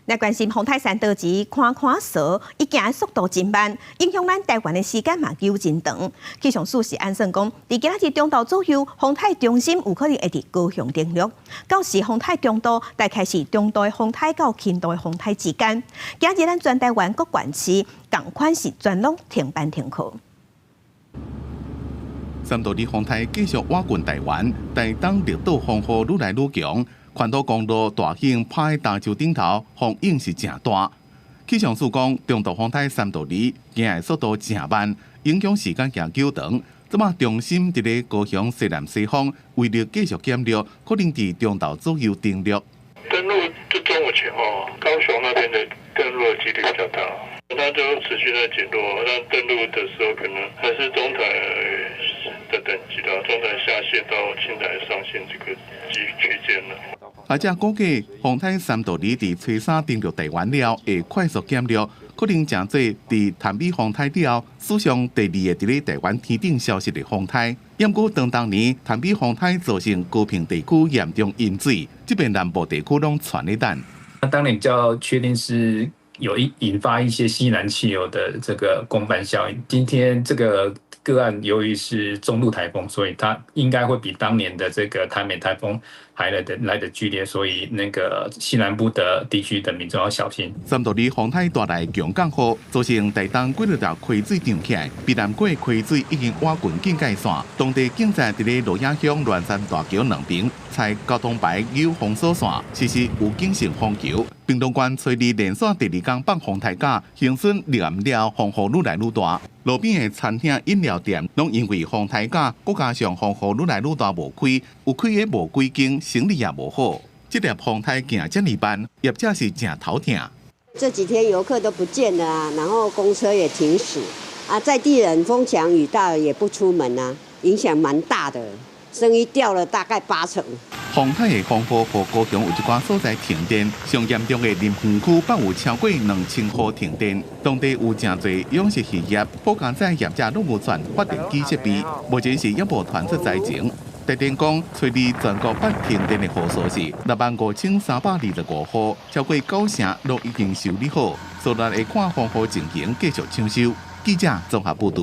来关心风台山道之看扫，伊行的速度真慢，影响咱台湾的时间嘛又真长。气象署是安算讲，伫今仔日中昼左右，风台中心有可能会伫高雄登陆。到时风台中度大概是中度的风台到轻度的风台之间。今日咱全台湾各县市同款是全拢停班停课。三道里风台继续瓦近台湾，台东绿岛风雨愈来愈强。环岛公路大型趴在大树顶头，风影是真大。气象署讲，中度风台三道里行的速度真慢，影响时间行久长。即马重心伫咧高雄西南西方，为了继续减弱，可能伫中昼左右登陆。登陆就中午前后，高雄那边的登陆的几率比较大，它就持续在减弱。那登陆的时候，可能还是中台的等级啦，中台下线到轻台上线这个区间了。而且估计，风台三道里伫吹沙登陆台湾了，会快速减弱，可能真侪伫潭尾风台了，史上第二个伫咧台湾天顶消失的风台。因过当年潭尾风台造成高屏地区严重淹水，这边南部地区拢传咧弹。那当然比较确定是有引发一些西南气流的这个公办效应。今天这个个案由于是中度台风，所以它应该会比当年的这个台美台风还来得剧烈，所以那个西南部的地区的民众要小心。三道里风台带来强降雨，造成台东几条溪水涨起来，避南过溪水已经挖近警戒线，当地警察伫咧罗雅乡乱山大桥两边采交通牌有封锁线，实施有警性封桥。屏东县吹离连续第二天放风台假，行损连了风雨愈来愈大。路边的餐厅、饮料店拢因为风台假，再加上风雨愈来愈大无开，有开的无几间，生意也无好。这粒风台行这么慢，业者是真头疼。这几天游客都不见了啊，然后公车也停驶啊，在地人风强雨大也不出门啊，影响蛮大的，生意掉了大概80%。风台的风波和高雄有一寡所在停电，上严重的林园区北有超过2000户停电，当地有真侪养殖渔业、保干仔业者拢有转发电机设备，目前是也无传出灾情。台电讲，吹离全国8停电的户数是65325户，超过9成都已经修理好，所在的看风雨情形继续抢修。记者综合报道。